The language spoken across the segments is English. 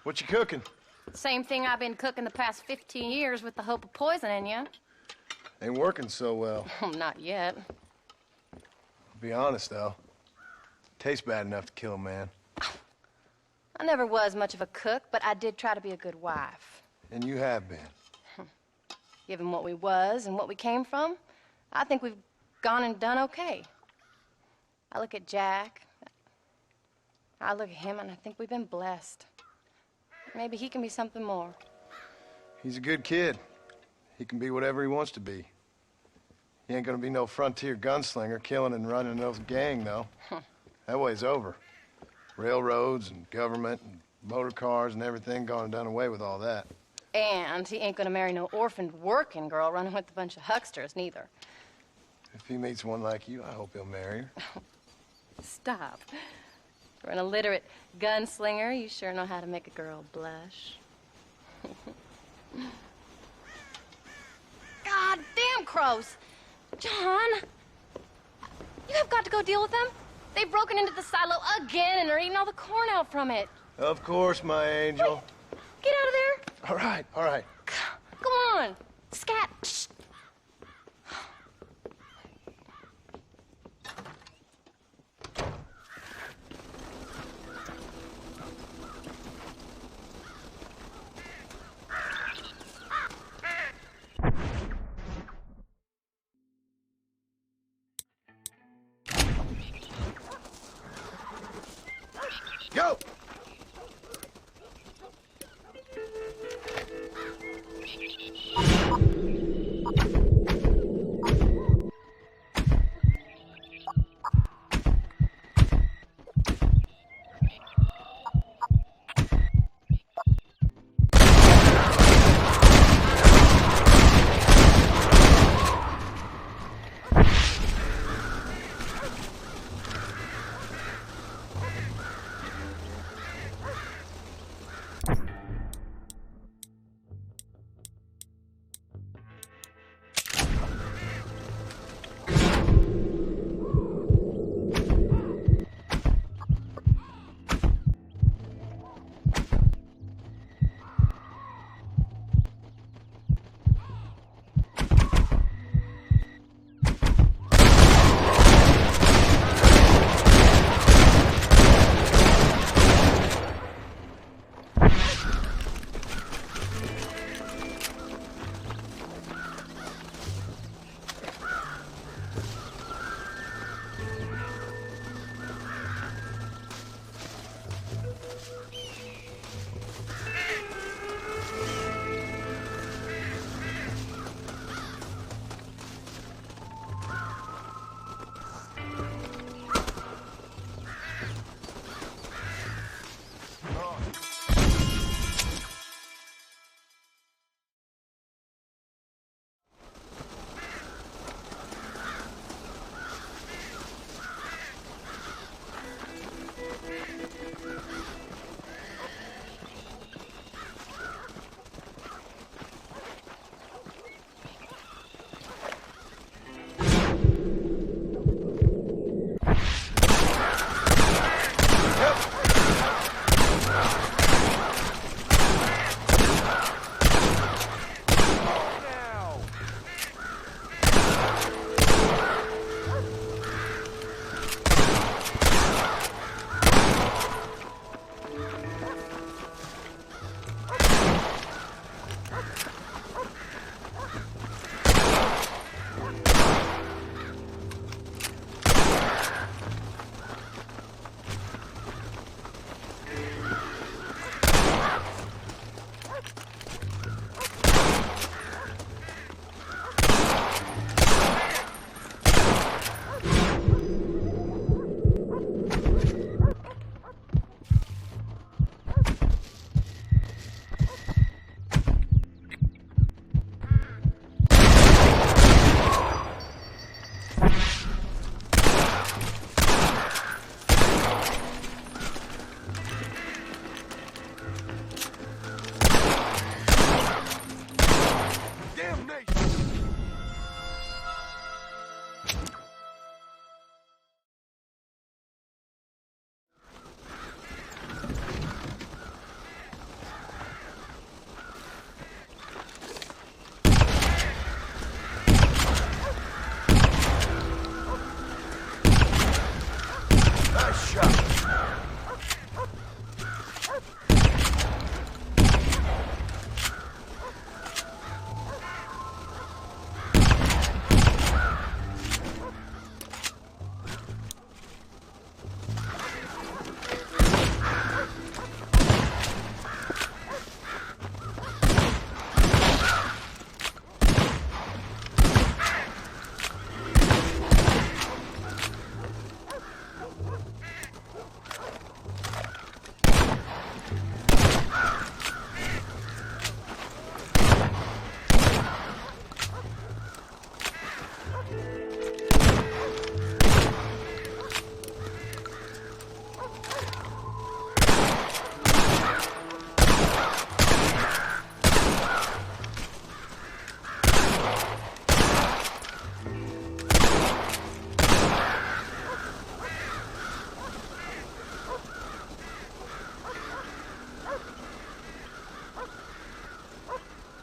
What you cooking? Same thing I've been cooking the past 15 years with the hope of poisoning you. Ain't working so well. Not yet. Be honest, though. Tastes bad enough to kill a man. I never was much of a cook, but I did try to be a good wife. And you have been. Given what we was and what we came from, I think we've gone and done okay. I look at Jack, I look at him, and I think we've been blessed. Maybe he can be something more. He's a good kid. He can be whatever he wants to be. He ain't gonna be no frontier gunslinger killing and running no gang, though. That way's over. Railroads and government and motor cars and everything gone and done away with all that. And he ain't gonna marry no orphaned working girl running with a bunch of hucksters, neither. If he meets one like you, I hope he'll marry her. Stop. For an illiterate gunslinger, you sure know how to make a girl blush. God damn crows! John! You have got to go deal with them. They've broken into the silo again and are eating all the corn out from it. Of course, my angel. Wait. Get out of there. All right, all right. Come on. Scat. Shh. Go!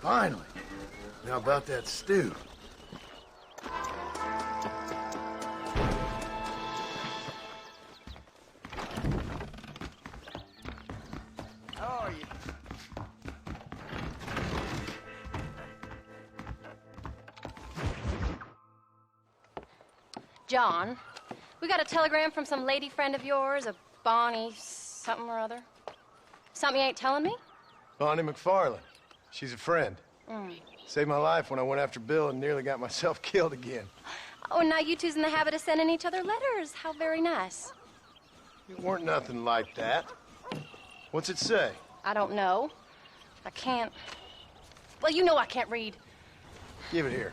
Finally. Now about that stew. How are you? John, we got a telegram from some lady friend of yours, a Bonnie something or other. Something you ain't telling me? Bonnie McFarland. She's a friend. Saved my life when I went after Bill and nearly got myself killed again. Oh, and now you two's in the habit of sending each other letters. How very nice. It weren't nothing like that. What's it say? I don't know. I can't... Well, you know I can't read. Give it here.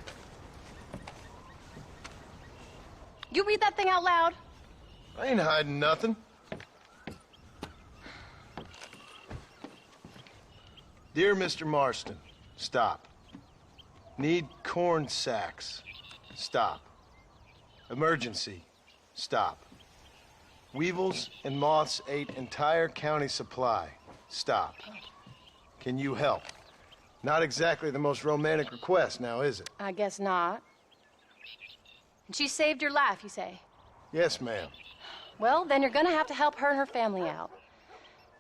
You read that thing out loud? I ain't hiding nothing. Dear Mr. Marston, stop. Need corn sacks. Stop. Emergency. Stop. Weevils and moths ate entire county supply. Stop. Can you help? Not exactly the most romantic request now, is it? I guess not. And she saved your life, you say? Yes, ma'am. Well, then you're gonna have to help her and her family out.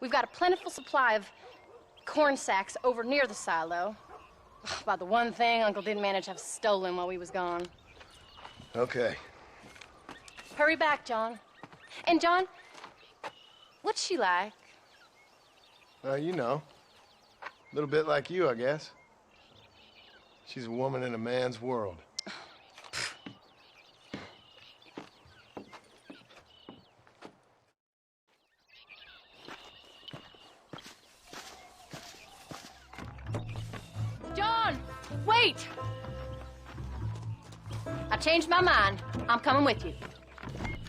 We've got a plentiful supply of corn sacks over near the silo. About the one thing Uncle didn't manage to have stolen while we was gone. Okay. Hurry back, John. And John, what's she like? You know. A little bit like you, I guess. She's a woman in a man's world. John, wait! I changed my mind. I'm coming with you.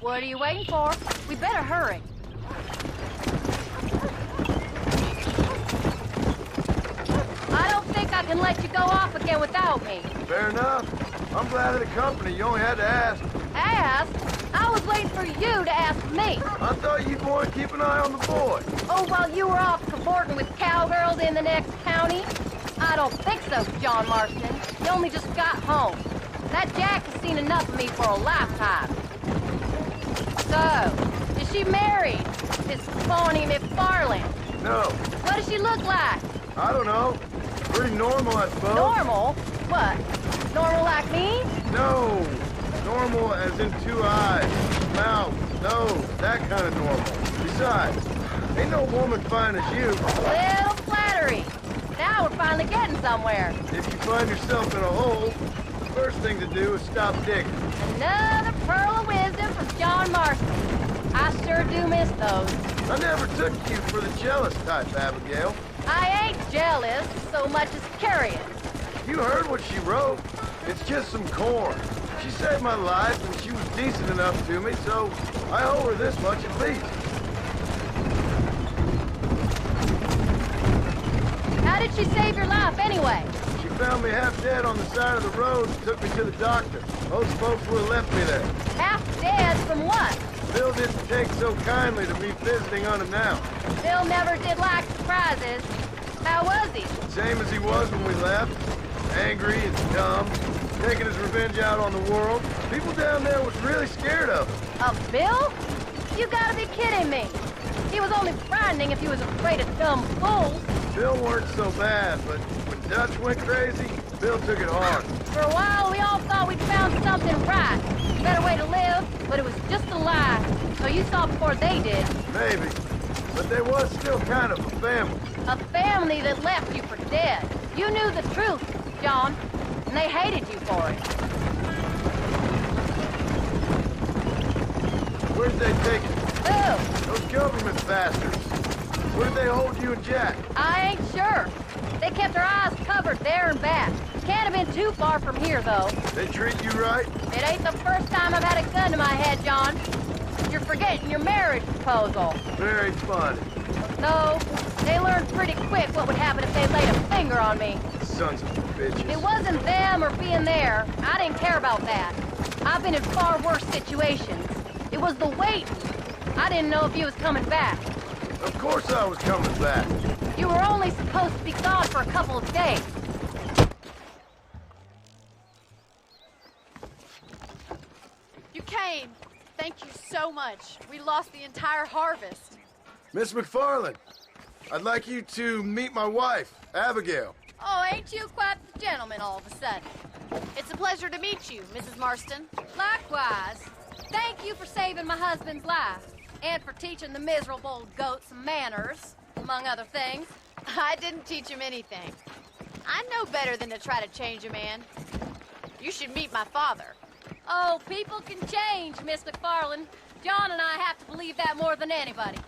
What are you waiting for? We better hurry. I don't think I can let you go off again without me. Fair enough. I'm glad of the company. You only had to ask. Ask? I was waiting for you to ask me. I thought you'd want to keep an eye on the boy. Oh, while you were off cavorting with cowgirls in the next county? I don't think so, John Marston. You only just got home. That Jack has seen enough of me for a lifetime. So, is she married? This Bonnie McFarland? No. What does she look like? I don't know. Pretty normal, I suppose. Normal? What? Normal like me? No. Normal as in 2 eyes, mouth, nose, that kind of normal. Besides, ain't no woman fine as you. Little flattery. Now we're finally getting somewhere. If you find yourself in a hole, the first thing to do is stop digging. Another pearl of wisdom from John Marston. I sure do miss those. I never took you for the jealous type, Abigail. I ain't jealous so much as curious. You heard what she wrote. It's just some corn. She saved my life, and she was decent enough to me, so I owe her this much at least. How did she save your life anyway? She found me half dead on the side of the road and took me to the doctor. Most folks would have left me there. Half dead from what? Bill didn't take so kindly to me visiting on him now. Bill never did like surprises. How was he? Same as he was when we left. Angry and dumb. Taking his revenge out on the world. People down there was really scared of him. Of Bill? You gotta be kidding me. He was only frightening if he was afraid of dumb fools. Bill weren't so bad, but when Dutch went crazy, Bill took it hard. For a while, we all thought we'd found something right. Better way to live, but it was just a lie. So you saw before they did. Maybe. But they was still kind of a family. A family that left you for dead. You knew the truth, John, and they hated you for it. Where'd they take it? Who? Those government bastards. Where did they hold you and Jack? I ain't sure. They kept our eyes covered there and back. Can't have been too far from here, though. They treat you right? It ain't the first time I've had a gun to my head, John. You're forgetting your marriage proposal. Very funny. No, they learned pretty quick what would happen if they laid a finger on me. Sons of bitches. It wasn't them or being there. I didn't care about that. I've been in far worse situations. It was the wait. I didn't know if you was coming back. Of course I was coming back. You were only supposed to be gone for a couple of days. Wayne, thank you so much. We lost the entire harvest. Miss McFarland, I'd like you to meet my wife, Abigail. Oh, ain't you quite the gentleman all of a sudden? It's a pleasure to meet you, Mrs. Marston. Likewise. Thank you for saving my husband's life, and for teaching the miserable old goat some manners, among other things. I didn't teach him anything. I know better than to try to change a man. You should meet my father. Oh, people can change, Miss McFarland. John and I have to believe that more than anybody.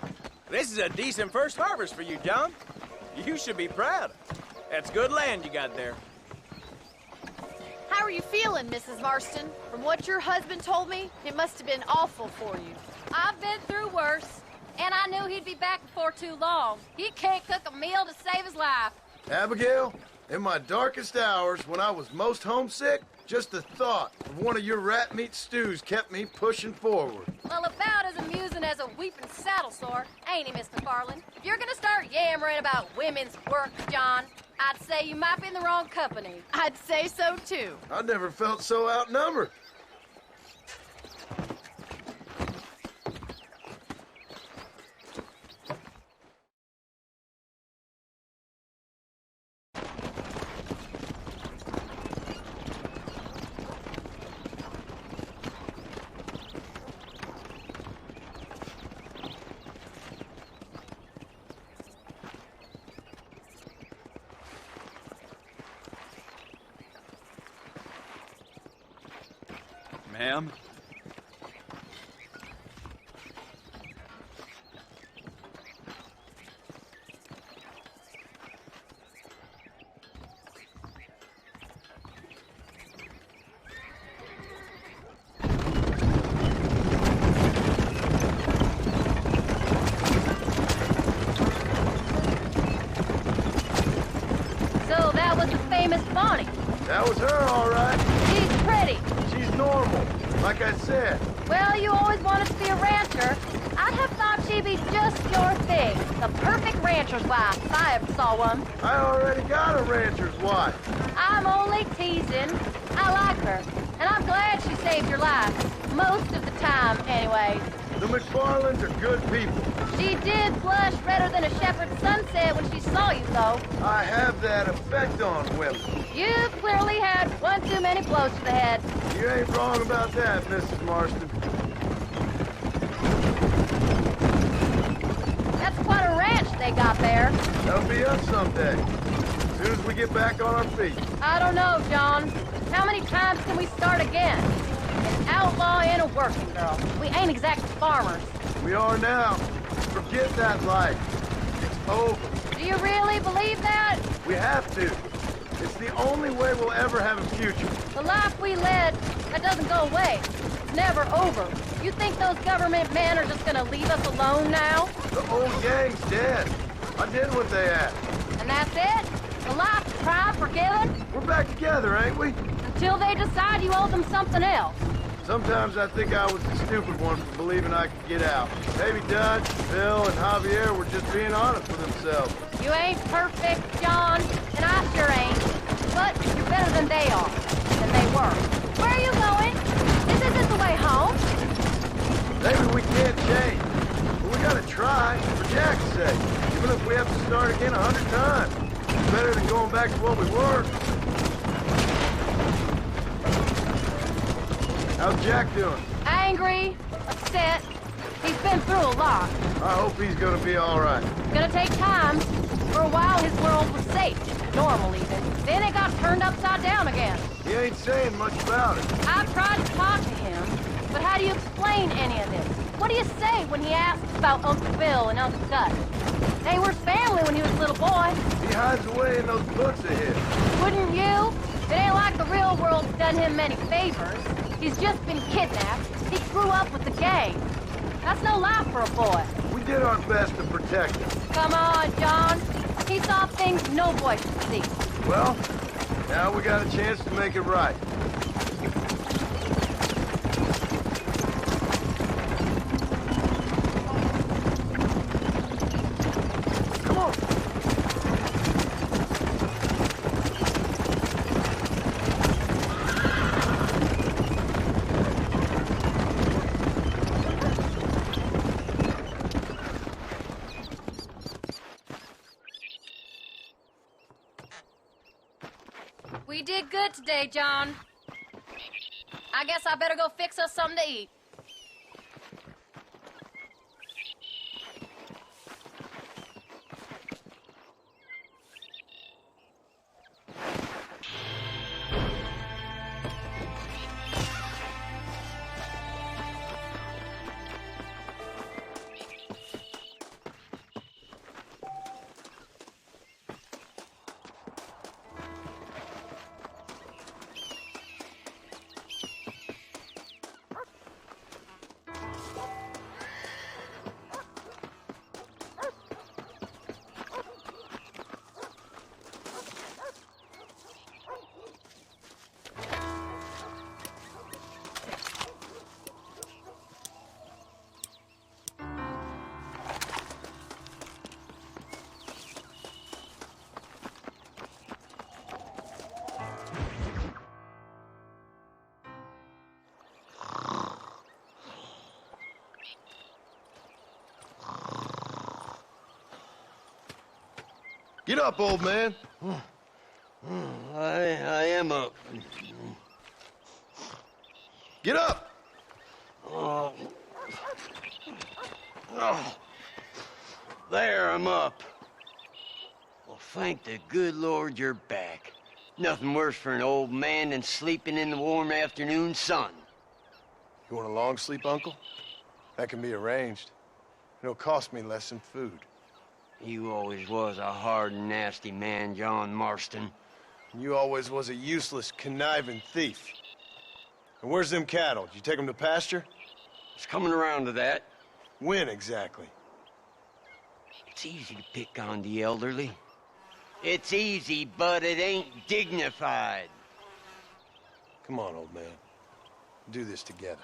This is a decent first harvest for you, John. You should be proud. That's good land you got there. How are you feeling, Mrs. Marston? From what your husband told me, it must have been awful for you. I've been through worse, and I knew he'd be back before too long. He can't cook a meal to save his life. Abigail, in my darkest hours, when I was most homesick, just the thought of one of your rat meat stews kept me pushing forward. Well, about as amusing as a weeping saddle sore, ain't he, Miss McFarland? If you're gonna start yammering about women's work, John, I'd say you might be in the wrong company. I'd say so, too. I never felt so outnumbered. Ma'am? So that was the famous Bonnie. That was her, all right. She's pretty. She's normal, like I said. Well, you always wanted to be a rancher. I'd have thought she'd be just your thing. The perfect rancher's wife, if I ever saw one. I already got a rancher's wife. I'm only teasing. I like her, and I'm glad she saved your life. Most of the time, anyway. The McFarlands are good people. She did blush redder than a shepherd's sunset when she saw you, though. I have that effect on women. You've clearly had one too many blows to the head. You ain't wrong about that, Mrs. Marston. That's quite a ranch they got there. That'll be us someday. As soon as we get back on our feet. I don't know, John. How many times can we start again? An outlaw and a working girl. We ain't exactly farmers. We are now. Forget that life. It's over. Do you really believe that? We have to. It's the only way we'll ever have a future. The life we led, that doesn't go away. It's never over. You think those government men are just gonna leave us alone now? The old gang's dead. I did what they asked. And that's it? The life, crime, forgiven? We're back together, ain't we? Until they decide you owe them something else. Sometimes I think I was the stupid one for believing I could get out. Maybe Dutch, Bill, and Javier were just being honest with themselves. You ain't perfect, John, and I sure ain't. But you're better than they are. Than they were. Where are you going? This isn't the way home. Maybe we can't change. But we gotta try, for Jack's sake. Even if we have to start again 100 times. It's better than going back to what we were. How's Jack doing? Angry, upset. He's been through a lot. I hope he's gonna be all right. It's gonna take time. For a while, his world was safe. Normal, even. Then it got turned upside down again. He ain't saying much about it. I've tried to talk to him, but how do you explain any of this? What do you say when he asks about Uncle Bill and Uncle Dutch? They were family when he was a little boy. He hides away in those books of his. Wouldn't you? It ain't like the real world's done him many favors. He's just been kidnapped. He grew up with the gang. That's no life for a boy. We did our best to protect him. Come on, John. He saw things no boy should see. Well, now we got a chance to make it right. Come on. We did good today, John. I guess I better go fix us something to eat. Get up, old man. I am up. Get up! Oh. There, I'm up. Well, thank the good Lord you're back. Nothing worse for an old man than sleeping in the warm afternoon sun. You want a long sleep, Uncle? That can be arranged. It'll cost me less than food. You always was a hard and nasty man, John Marston. You always was a useless, conniving thief. And where's them cattle? Did you take them to pasture? It's coming around to that. When exactly? It's easy to pick on the elderly. It's easy, but it ain't dignified. Come on, old man. Do this together.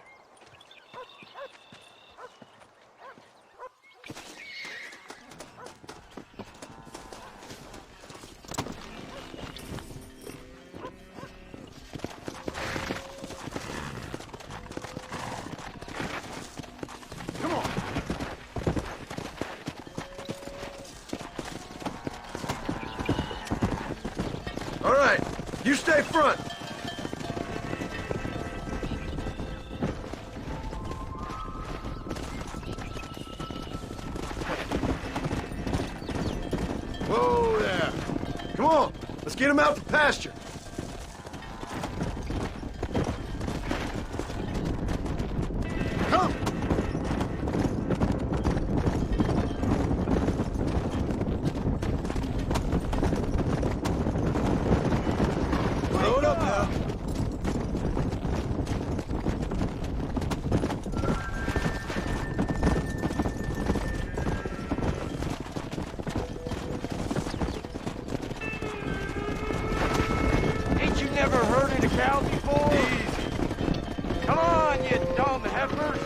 All right, you stay front. Whoa there. Come on, let's get him out for pasture. Come. Load up now. Ain't you never herded a cow before? Easy. Come on, you dumb heifers.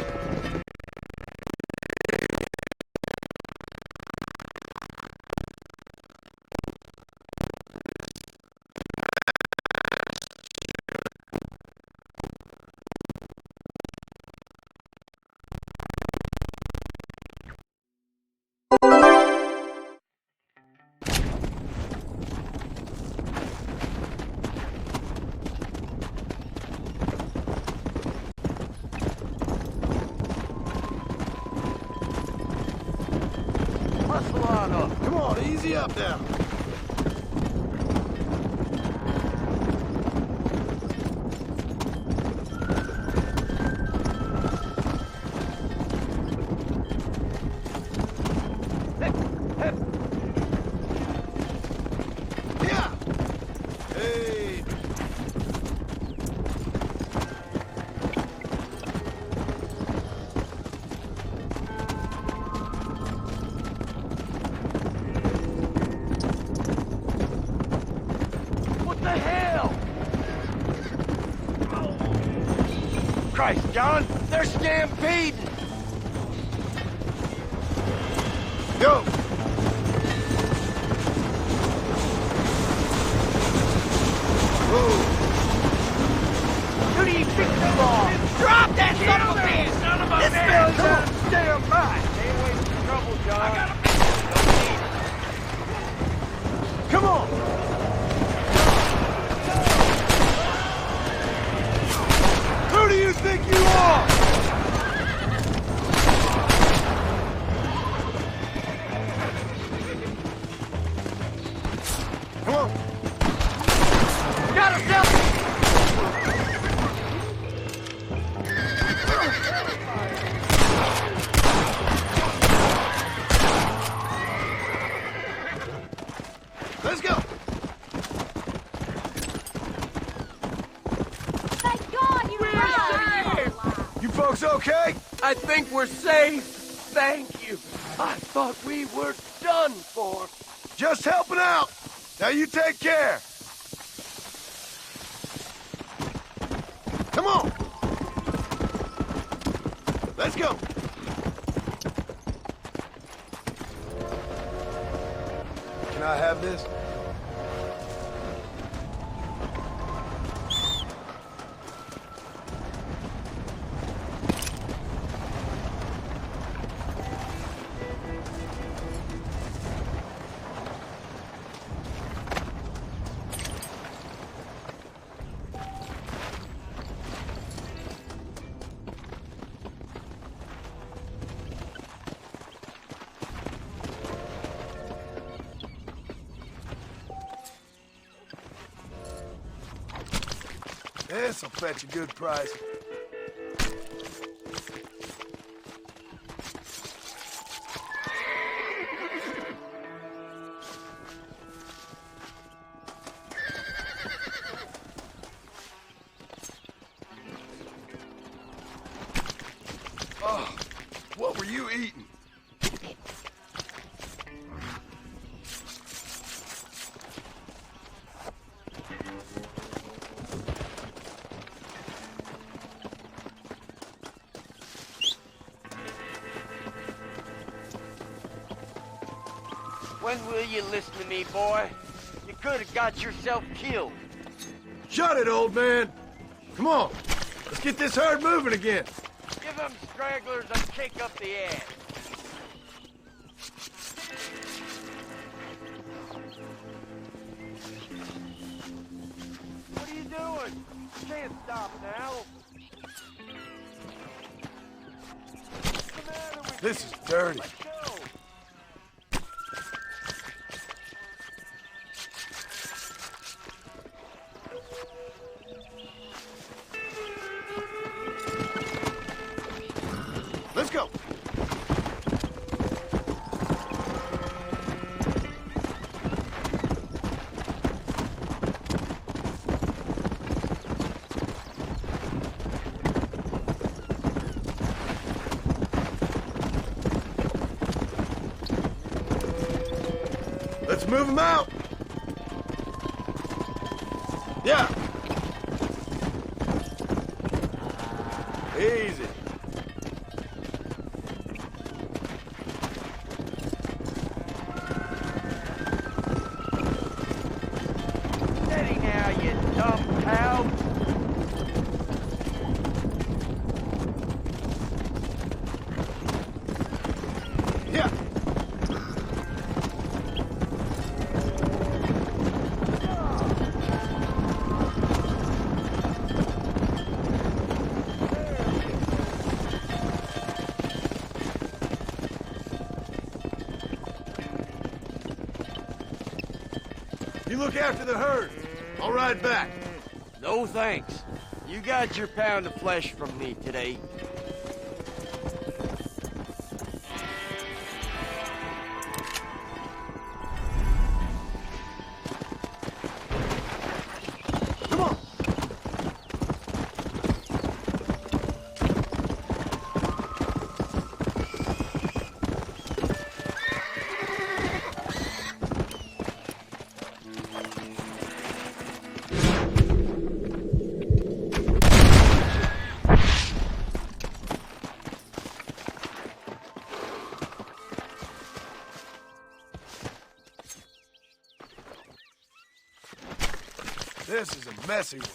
Hustle on up. Come on, easy up now. Yeah. Hey. What the hell? Christ, John, they're stampeding. Go. Whoa. Who do you think you are? Drop that son of a bitch! Son of a bitch! This fella's on standby. Stay away from trouble, John. I got a Come on. got ourselves... Let's go! Thank God you arrived! You folks okay? I think we're safe. Thank you. I thought we were done for. Just helping out. Now you take care. Come on. Let's go. Can I have this? This'll fetch a good price. Oh, what were you eating? When will you listen to me, boy? You could have got yourself killed. Shut it, old man. Come on. Let's get this herd moving again. Give them stragglers a kick up the ass. What are you doing? You can't stop now. What's the matter with This you? is dirty. Let's go. Let's go. Let's move them out. Yeah. Easy. Steady now, you dumb cow. Yeah. You look after the herd. I'll ride back. No thanks. You got your pound of flesh from me today. Come on. This is a messy one.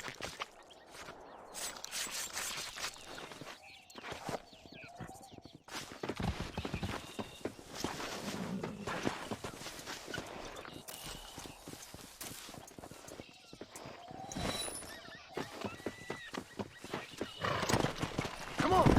Come on.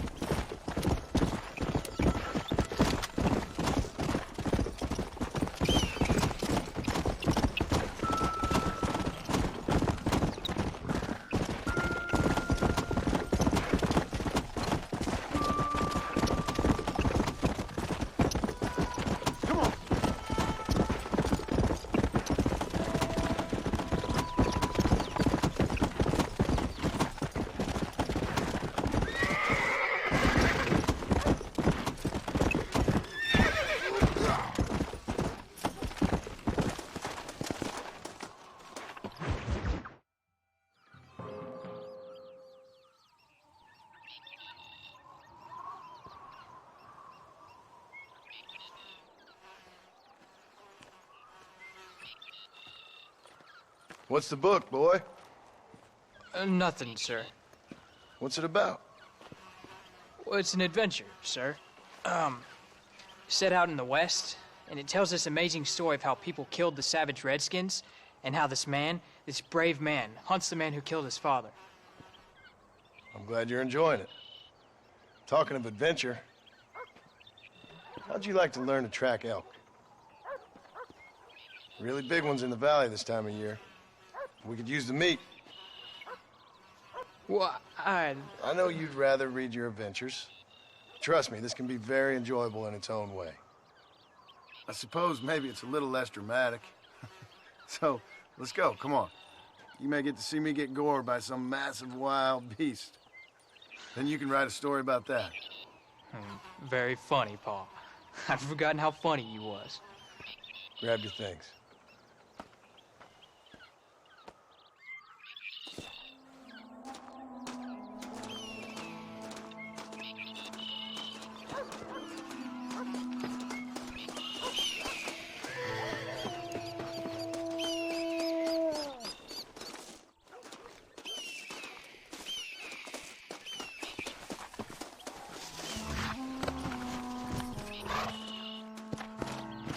What's the book, boy? Nothing, sir. What's it about? Well, it's an adventure, sir. Set out in the West, and it tells this amazing story of how people killed the savage Redskins, and how this man, this brave man, hunts the man who killed his father. I'm glad you're enjoying it. Talking of adventure, how'd you like to learn to track elk? Really big ones in the valley this time of year. We could use the meat. Well, I know you'd rather read your adventures. Trust me, this can be very enjoyable in its own way. I suppose maybe it's a little less dramatic. So, let's go, come on. You may get to see me get gored by some massive wild beast. Then you can write a story about that. Very funny, Paul. I'd forgotten how funny you was. Grab your things.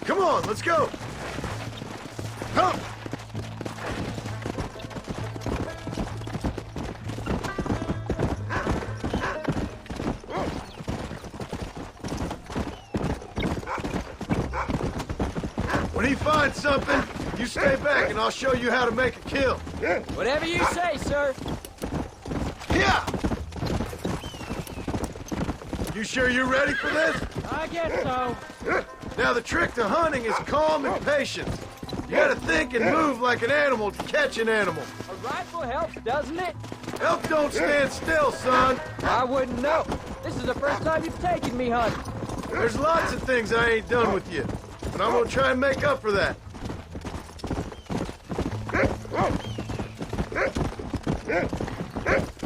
Come on, let's go! Come! When he finds something, you stay back and I'll show you how to make a kill. Whatever you say, sir. Yeah! You sure you're ready for this? I guess so. Now, the trick to hunting is calm and patience. You gotta think and move like an animal to catch an animal. A rifle helps, doesn't it? Elk don't stand still, son. I wouldn't know. This is the first time you've taken me hunting. There's lots of things I ain't done with you, but I'm gonna try and make up for that.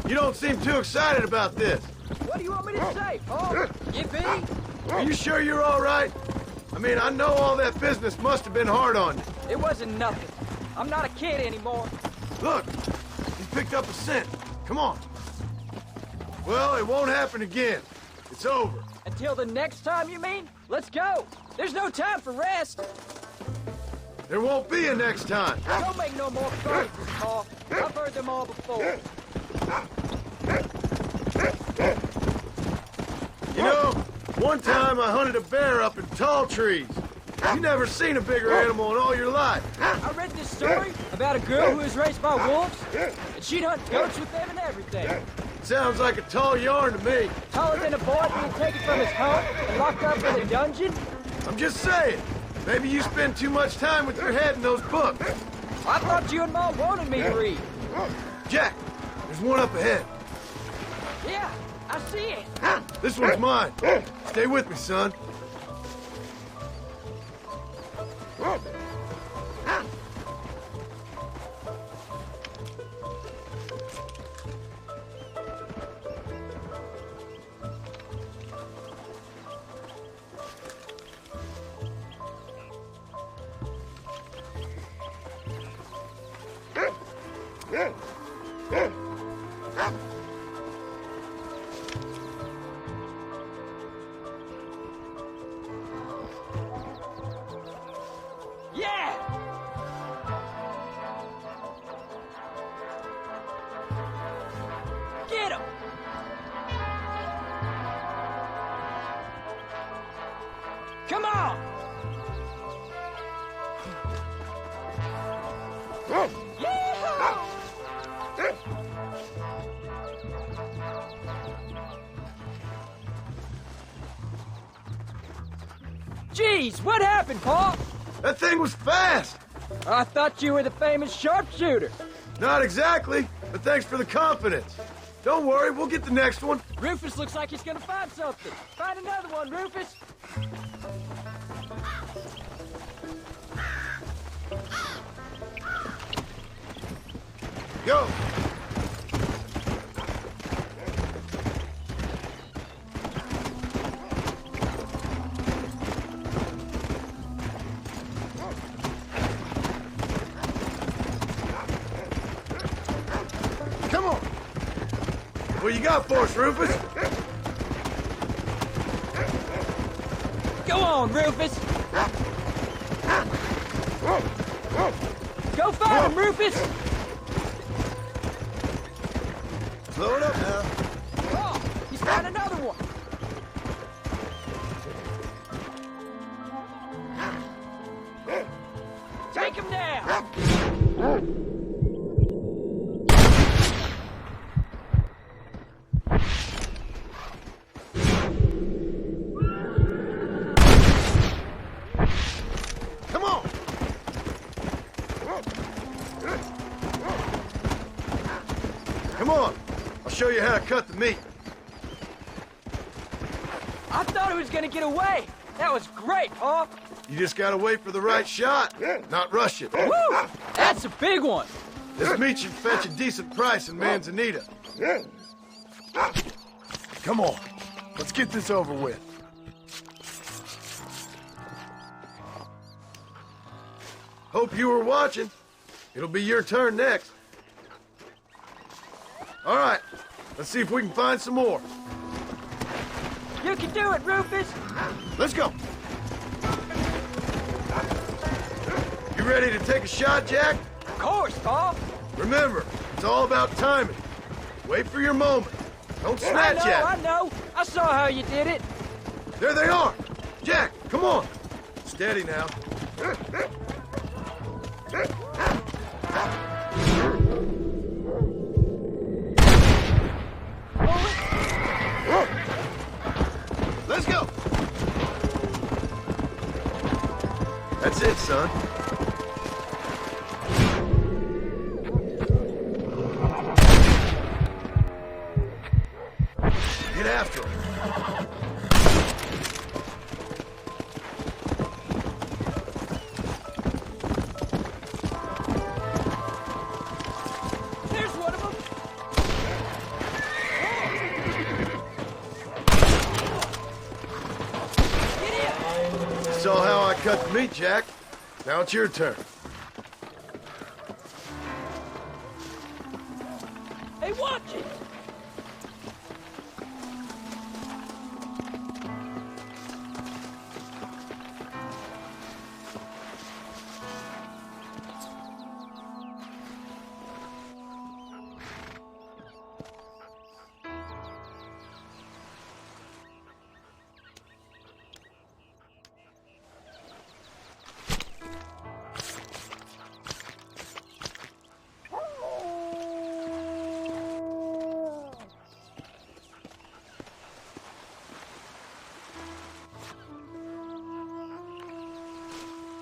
You don't seem too excited about this. What do you want me to say, Paul? Yippee? Are you sure you're all right? I mean, I know all that business must have been hard on you. It wasn't nothing. I'm not a kid anymore. Look, he picked up a scent. Come on. Well, it won't happen again. It's over. Until the next time, you mean? Let's go. There's no time for rest. There won't be a next time. Don't make no more promises, Paul. I've heard them all before. You know, one time I hunted a bear up in tall trees. You never seen a bigger animal in all your life. I read this story about a girl who was raised by wolves, and she'd hunt goats with them and everything. Sounds like a tall yarn to me. Taller than a boy being taken from his home and locked up in a dungeon. I'm just saying, maybe you spend too much time with your head in those books. I thought you and Mom wanted me to read. Jack, there's one up ahead. Yeah, I see it. This one's mine. Stay with me, son. Yeah! Get him! Come on! Yeehaw! Jeez, what happened, Paul? That thing was fast. I thought you were the famous sharpshooter. Not exactly, but thanks for the confidence. Don't worry, we'll get the next one. Rufus looks like he's gonna find something. Find another one, Rufus. Go. What you got for us, Rufus? Go on, Rufus! Go find him, Rufus! Slow it up now. Oh, he's found another one! Take him down! Come on! Come on! I'll show you how to cut the meat. I thought he was gonna get away! That was great, Paul! You just gotta wait for the right shot, not rush it. Woo! That's a big one! This meat should fetch a decent price in Manzanita. Come on, let's get this over with. Hope you were watching. It'll be your turn next. All right, let's see if we can find some more. You can do it, Rufus! Let's go. You ready to take a shot, Jack? Of course, Paul! Remember, it's all about timing. Wait for your moment. Don't snatch at it. I know! I saw how you did it! There they are. Jack, come on. Steady now. Let's go. That's it, son. Get after him. There's one of them! You saw how I cut the meat, Jack. Now it's your turn. Hey, watch it!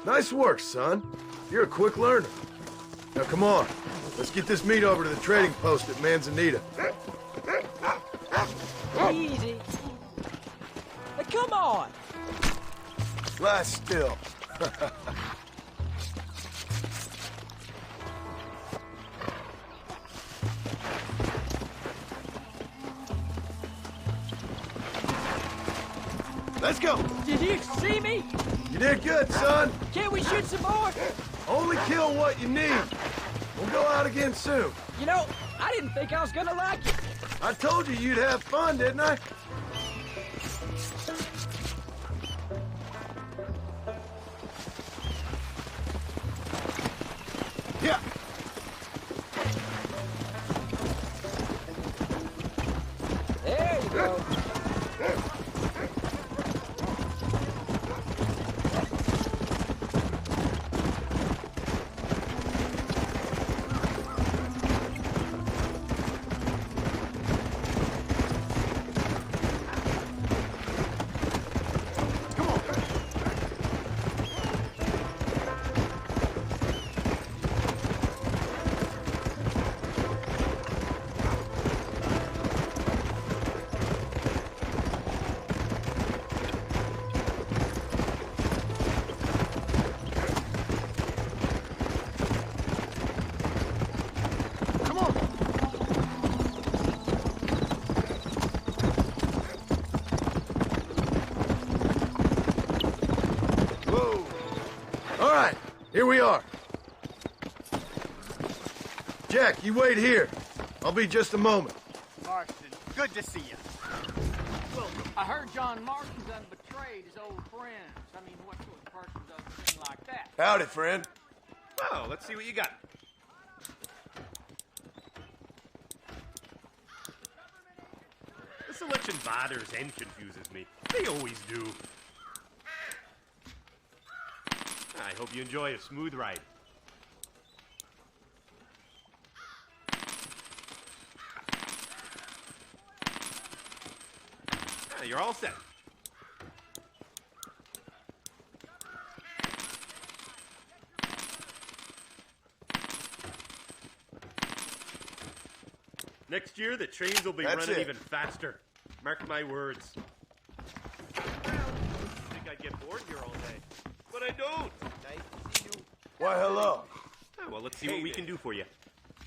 Nice work, son. You're a quick learner. Now, come on. Let's get this meat over to the trading post at Manzanita. Easy. Hey, come on! Lie still. Let's go. Did you see me? You did good, son. Can't we shoot some more? Only kill what you need. We'll go out again soon. You know, I didn't think I was gonna like it. I told you you'd have fun, didn't I? Yeah. There you go. Here we are. Jack, you wait here. I'll be just a moment. Marston, Good to see you. Welcome. I heard John Marston's done betrayed his old friends. I mean, what sort of person does a thing like that? Howdy, friend. Well, let's see what you got. This selection bothers and confuses me. They always do. I hope you enjoy a smooth ride. You're all set. Next year, the trains will be running even faster. Mark my words. Well, I think I'd get bored here all day. But I don't. Nice to see you. Why, hello. Oh, well, let's see what we can do for you.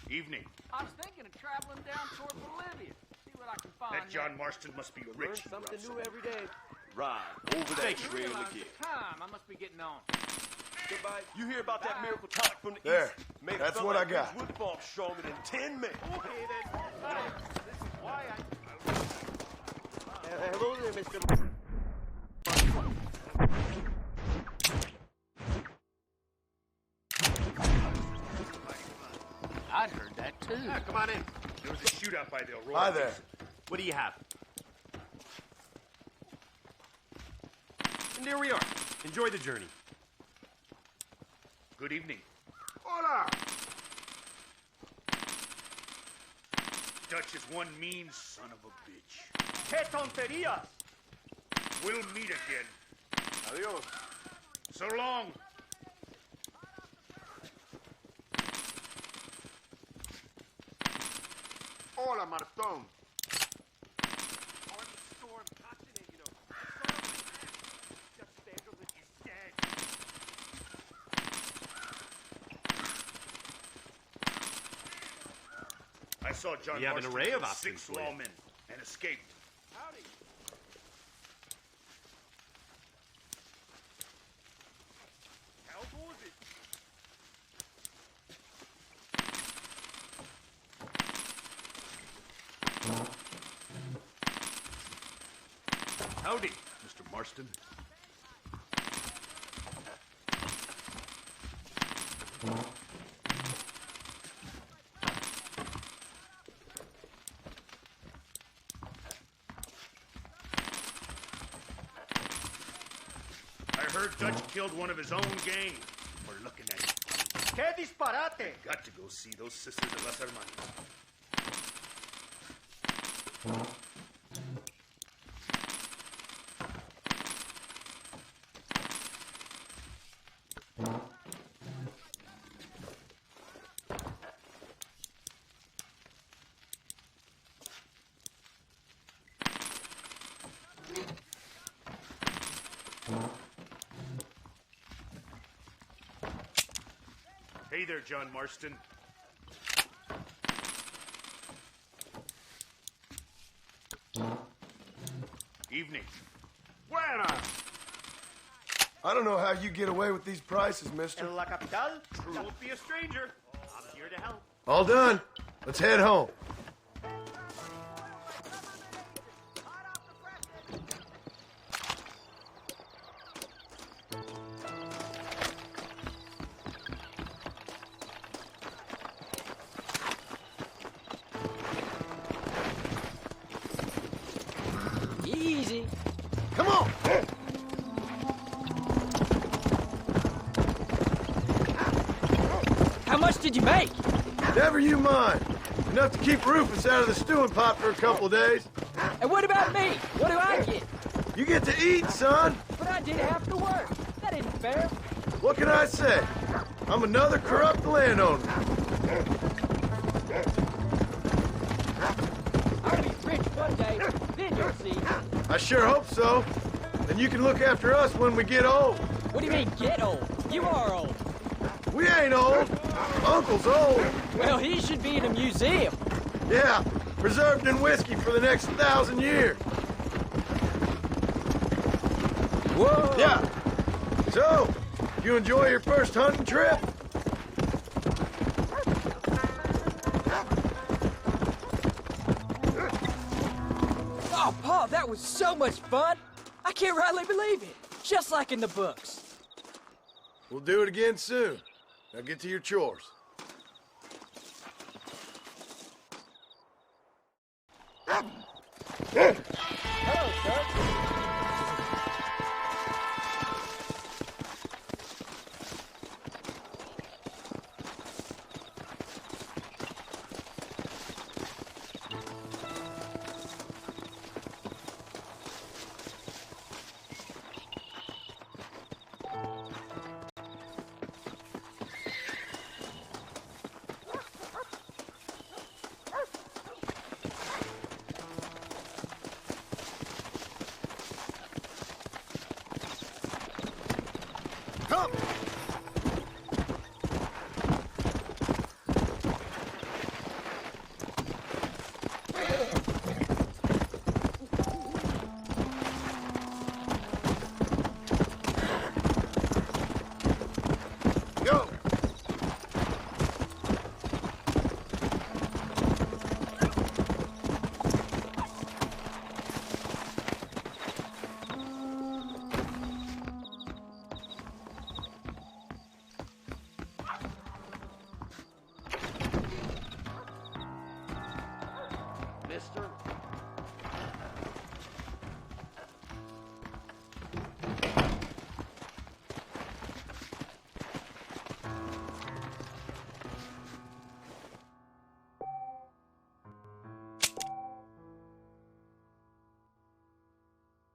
Evening. I was thinking of traveling down toward Bolivia. See what I can find. That John Marston must be rich. Something new every day. Ride over that trail again. Time I must be getting on. Goodbye. You hear about that miracle tonic from the There. east? Made That's a what I got. Wood farm stronger than 10 men. Okay, then. This is why Hello there, Mr. I'd heard that too. Ah, come on in. There was a shootout by the Aurora. Hi there. What do you have? And there we are. Enjoy the journey. Good evening. Hola! Dutch is one mean son of a bitch. Que tonterías! We'll meet again. Adios. So long. Hola, Martón. I saw John We have an Marston array of kill options 6 for you. lawmen and escaped. Howdy. How was it? Howdy, Mr. Marston. I heard Dutch killed one of his own gang. We're looking at it. Que disparate! Got to go see those sisters of Las Hermanas. Hey there, John Marston. Evening. Buena. I don't know how you get away with these prices, mister. En la capital? Don't be a stranger. I'm here to help. All done. Let's head home. Easy. Come on. How much did you make? Never you mind. Enough to keep Rufus out of the stewing pot for a couple days. And what about me? What do I get? You get to eat, son. But I did half the work. That isn't fair. What can I say? I'm another corrupt landowner. I'll be rich one day. Then you'll see. I sure hope so. And you can look after us when we get old. What do you mean, get old? You are old. We ain't old. Uncle's old. Well, he should be in a museum. Yeah, preserved in whiskey for the next 1,000 years. Whoa! Yeah. So, you enjoy your first hunting trip? Oh, that was so much fun! I can't rightly believe it. Just like in the books. We'll do it again soon. Now get to your chores. Come! Go! Mister,